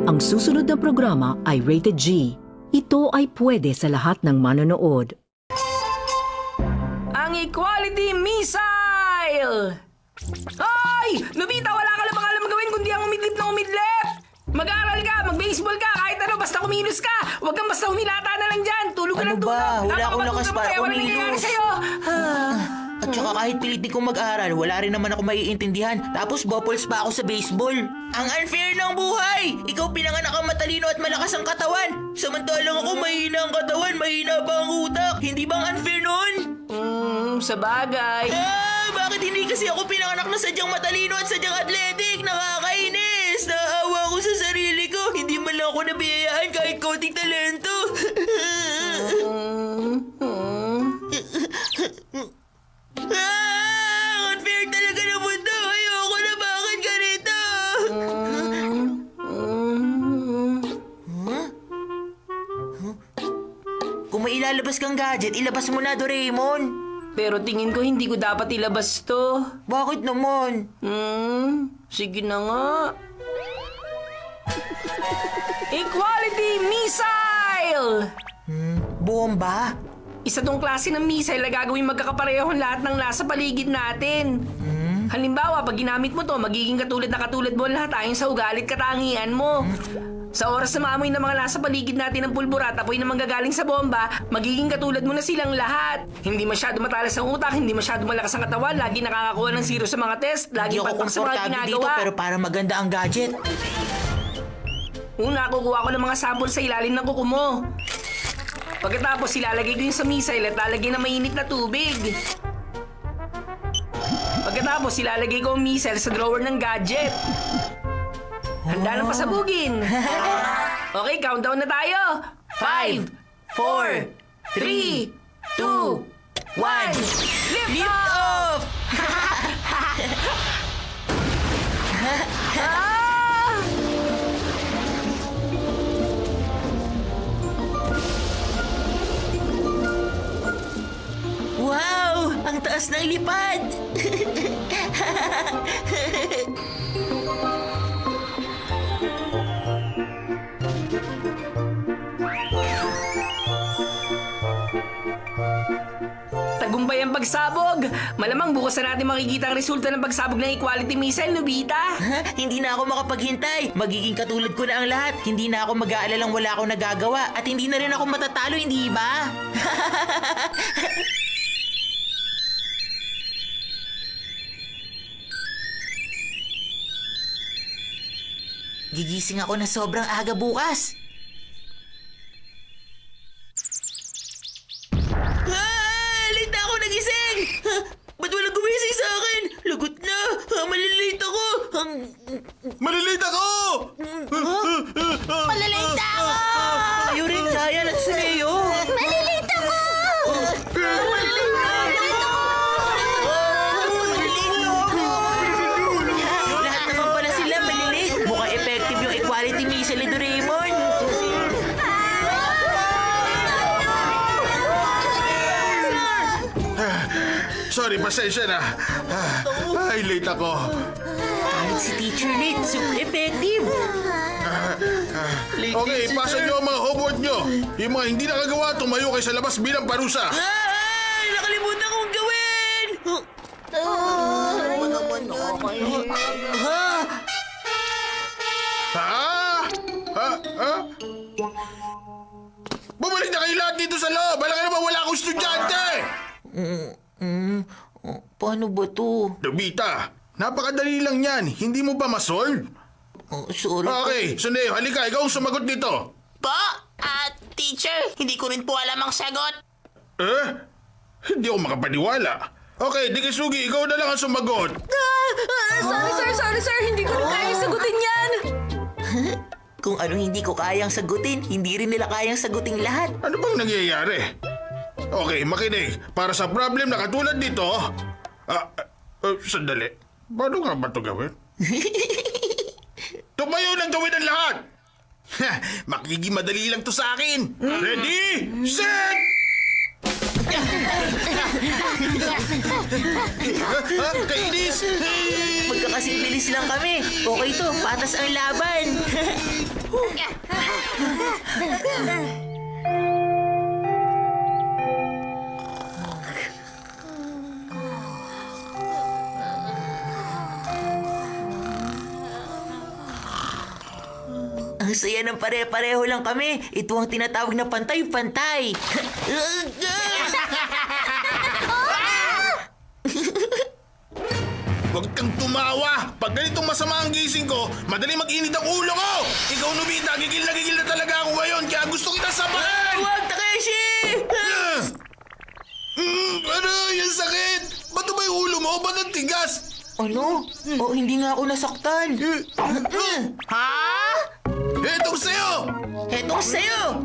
Ang susunod na programa ay rated G. Ito ay pwede sa lahat ng manonood. Ang Equality Missile! Hoy! Nobita, wala ka na bang alam gawin kundi ang umidlip na umidlip! Mag-aaral ka, mag-baseball ka, kahit ano, basta kumilos ka! Huwag kang basta humilata na lang dyan! Tulog ka Ano ng tulog! ba? Wala akong lakas para Wala nangyayari kumilos. sa'yo! At saka kahit pilitin kong mag-aral, wala rin naman ako maiintindihan. Tapos bopples pa ako sa baseball. Ang unfair ng buhay! Ikaw pinanganak ang matalino at malakas ang katawan. Samantalang ako mahina ang katawan, mahina pa ang utak. Hindi bang unfair nun? Sa bagay. Bakit hindi kasi ako pinanganak na sadyang matalino at sadyang athletic? Nakakainis! Naawa ko sa sarili ko. Hindi man lang ako nabiyayaan kahit konting talento. Unfair talaga ng mundo. Ayoko na, bakit ganito? Kung may ilalabas kang gadget, ilabas mo na, Doraemon. Pero tingin ko hindi ko dapat ilabas to. Bakit naman? Sige na nga. Equality Missile! Bomba? Isa tong klase ng missile na gagawin magkakaparehong lahat ng nasa paligid natin. Halimbawa, pag ginamit mo to, magiging katulad mo lahat ayon sa ugali at katangian mo. Sa oras na maamoy ng mga nasa paligid natin ng pulbura at apoy na manggagaling sa bomba, magiging katulad mo na silang lahat. Hindi masyado matalas ang utak, hindi masyado malakas ang katawan, lagi nakakakuha ng zero sa mga test, lagi Hindi ako patak sa mga komportable dito ginagawa. pero para maganda ang gadget. Una, kukuha ko ng mga sample sa ilalim ng kuko mo. Pagkatapos, ilalagay ko yun sa missile at lalagay na mainit na tubig. Pagkatapos, ilalagay ko ang missile sa drawer ng gadget. Handa ng pasabugin. Okay, countdown na tayo. 5, 4, 3, 2, 1. Lift off! Wow! Ang taas ng lipad! Tagumpay ang pagsabog. Malamang bukas na natin makikita ang resulta ng pagsabog ng Equality Missile, Nobita. Hindi na ako makapaghintay. Magiging katulad ko na ang lahat. Hindi na ako mag-aalalang wala akong nagagawa. At hindi na rin ako matatalo, hindi ba? Gigising ako na sobrang aga bukas. Late na ako nagising! Ba't walang gumising sa akin? Lagot na! Malilate ako! Malilate ako! Malalate na ako! Tayo rin, Ryan at Suneo! Malilate ako! Lahat naman pala sila malilate. Mukhang effective yung Equality Missile ni Doraemon. Sorry, pasensya na. Ay, late ako. Kahit si Teacher Nate, super effective. Okay, ipasa nyo ang mga homework nyo. Yung mga hindi nakagawa, tumayo kayo sa labas bilang parusa. Ay, nakalimutan kong gawin! Ha? Ha? Bumalik na kayo lahat dito sa loob. Alam ka naman, wala akong estudyante. Paano ba to? Nobita, napakadali lang yan. Hindi mo ba masolve? Sorry. Okay, Suneo, halika. Ikaw ang sumagot dito. Po? Teacher, hindi ko rin po alam ang sagot. Hindi ako makapaniwala. Okay, Dikisugi, ikaw na lang ang sumagot. Sorry sir, hindi ko na kaya sagutin yan. Kung anong hindi ko kayang sagutin, hindi rin nila kayang sagutin lahat. Ano bang nangyayari? Okay, makinig. Para sa problem na katulad nito... sandali. Paano nga ba ito gawin? Tumayo ng gawin ang lahat! Makikigi madali lang to sa akin. Ready? Set! Kainis! Magkakasing bilis lang kami. Okay to, patas ang laban. Ang saya ng pare-pareho lang kami. Ito ang tinatawag na pantay-pantay. Huwag kang tumawa! Pag ganitong masama ang gising ko, madali mag-init ang ulo ko! Ikaw, Nobita, gigil na talaga ako ngayon, kaya gusto kita sabahan! Huwag, Takeshi! Aray, ang sakit! Ba't ba yung ulo mo? Ba't ang tigas? Ano? O, hindi nga ako nasaktan. Ha? Etong sa'yo! Etong sa'yo!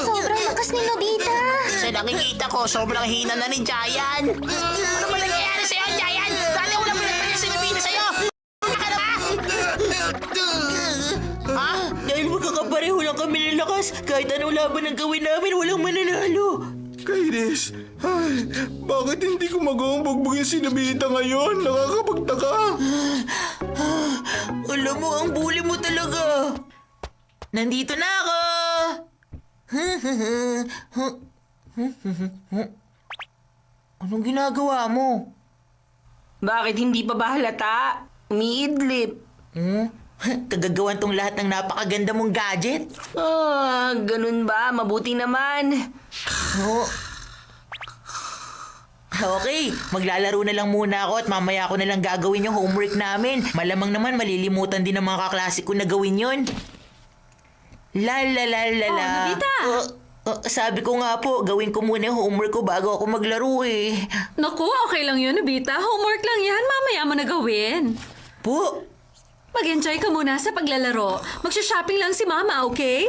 Sobrang lakas ni Nobita. Sa nakikita ko, sobrang hina na ni Giant. Ano ba nangyayari sa'yo, Giant? Dati wala pinagpanya si Nobita sa'yo. Ka na ba? Ha? Dahil magkakapareho lang kami ng lakas, kahit anong laban ang gawin namin, walang mananalo. Kainis, ay, bakit hindi ko magawang bugbugin si Nobita ngayon? Nakakapagtaka. Alam mo, ang bully mo talaga. Nandito na ako. Anong ginagawa mo? Bakit hindi pa ba halata? Umiidlip. Kagagawan tong lahat ng napakaganda mong gadget. Ganun ba? Mabuti naman. Oh. Okay, maglalaro na lang muna ako at mamaya ko na lang gagawin yung homework namin. Malamang naman malilimutan din ng mga kaklase ko na gawin yun. La la la la la. Nobita! Sabi ko nga po, gawin ko muna yung homework ko bago ako maglaro eh. Naku, okay lang yun, Nobita. Homework lang yan. Mamaya mo na gawin. Po? Mag-enjoy ka muna sa paglalaro. Magsha-shopping lang si Mama, okay?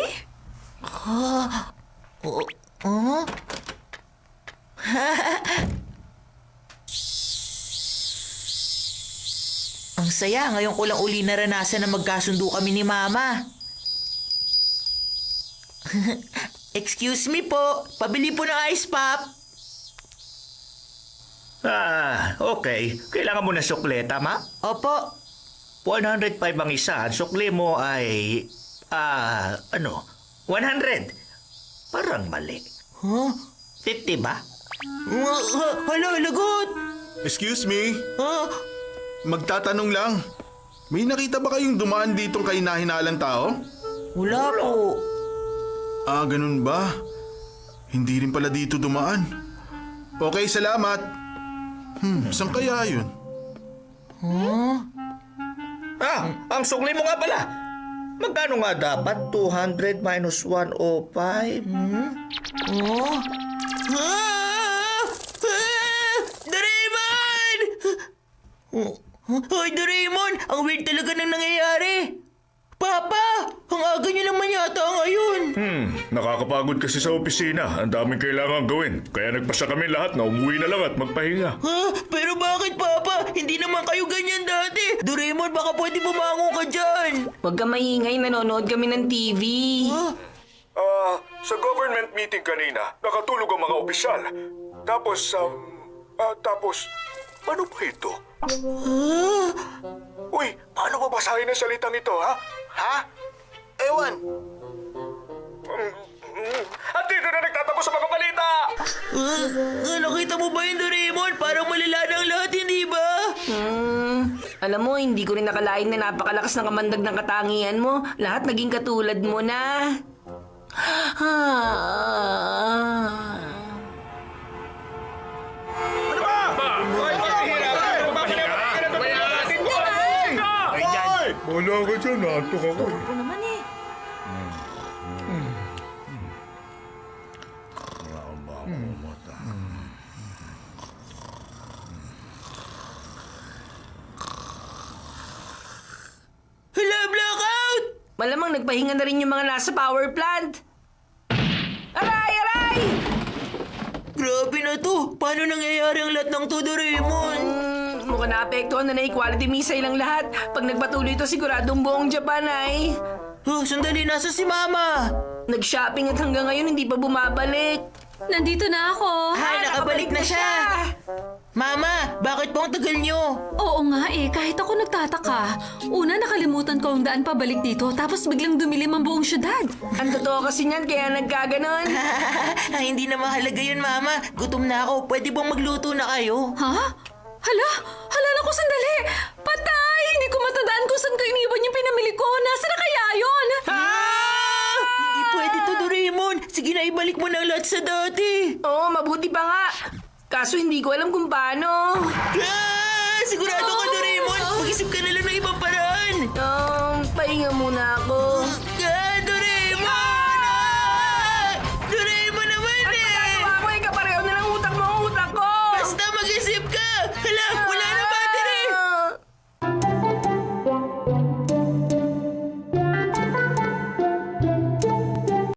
Ang saya, ngayon ko lang uli naranasan na magkasundo kami ni Mama. Excuse me po, pabili po ng ice pop. Okay. Kailangan mo na sukle, tama? Opo. 105 ang isa. Ang sukle mo ay... 100. Parang mali. Huh? 50 ba? Hala, lagot! Excuse me, Huh? magtatanong lang. May nakita ba kayong dumaan ditong kahina-hinalang tao? Wala po. Ganun ba? Hindi rin pala dito dumaan. Okay, salamat. Saan kaya yun? Ang sukle mo nga pala. Magkano nga dapat? 200 minus 105? Doraemon! Hoy, Doraemon! Ang weird talaga nang nangyayari. Papa! Ang aga niyo naman yata ngayon. Nakakapagod kasi sa opisina. Ang daming kailangan gawin. Kaya nagpasya kami lahat na umuwi na lang at magpahinga. Pero bakit, Papa? Hindi naman kayo ganyan dati. Doraemon, baka pwede bumangon ka dyan. Huwag ka maingay, nanonood kami ng TV. Sa government meeting kanina, nakatulog ang mga opisyal. Tapos, paano ba ito? Uy, paano babasahin ang salitang ito, ha? Ha? Ewan. At dito na nagtatapos sa mga balita! Nakita mo ba yung Doraemon? Parang malala na ang lahat, hindi ba? Alam mo, hindi ko rin nakalain na napakalakas ng kamandag ng katangian mo. Lahat naging katulad mo na. Wala ka dyan, naantok ako. Ako naman eh. Hala, blackout! Malamang nagpahinga na rin yung mga nasa power plant. Aray! Aray! Grabe na to. Paano nangyayari ang lahat ng to, Doraemon? Mukhang naapektuhan na equality missile lang lahat. Pag nagpatuloy ito, siguradong buong Japan ay... Sandali, nasa si Mama? Nag-shopping at hanggang ngayon hindi pa bumabalik. Nandito na ako. Ay, nakabalik na siya. Mama, bakit po ang tagal nyo? Oo nga eh, kahit ako nagtataka. Una, nakalimutan ko ang daan pabalik dito, tapos biglang dumilim ang buong syudad. Ang totoo kasi niyan, kaya nagkaganon. Hindi na mahalaga yun, Mama. Gutom na ako. Pwede bang magluto na kayo? Ha? Hala naku, sandali! Patay! Hindi ko matandaan kung saan ko iniwan yung pinamili ko. Nasaan na kaya yun? Hindi pwede to, Doraemon. Sige na, ibalik mo na ang lahat sa dati. Oo, mabuti pa nga. Kaso hindi ko alam kung paano. Sigurado ka, Doraemon. Mag-isip ka na lang ng ibang paraan. Pahinga muna ako.